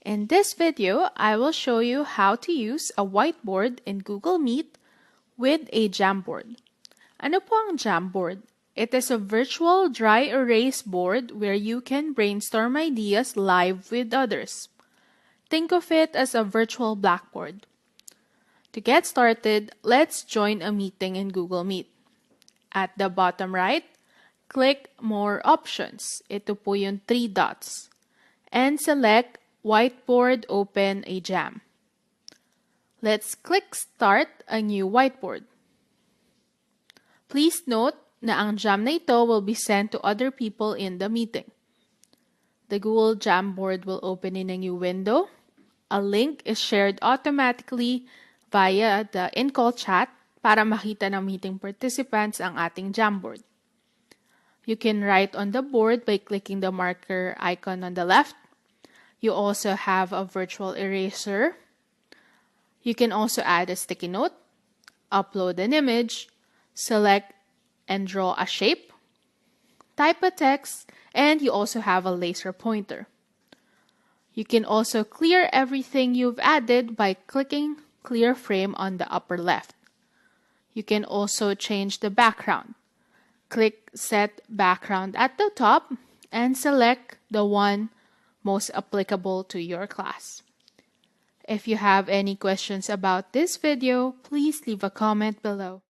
In this video, I will show you how to use a whiteboard in Google Meet with a Jamboard. Ano po ang Jamboard? It is a virtual dry erase board where you can brainstorm ideas live with others. Think of it as a virtual blackboard. To get started, let's join a meeting in Google Meet. At the bottom right, click More Options. Ito po yung 3 dots. And select Whiteboard Open a Jam. Let's click Start a new whiteboard. Please note na ang jam na ito will be sent to other people in the meeting. The Google Jamboard will open in a new window. A link is shared automatically via the in-call chat para makita ng meeting participants ang ating Jamboard. You can write on the board by clicking the marker icon on the left. You also have a virtual eraser. You can also add a sticky note, upload an image, select and draw a shape, type a text, and you also have a laser pointer. You can also clear everything you've added by clicking Clear Frame on the upper left. You can also change the background. Click Set Background at the top and select the one most applicable to your class. If you have any questions about this video, please leave a comment below.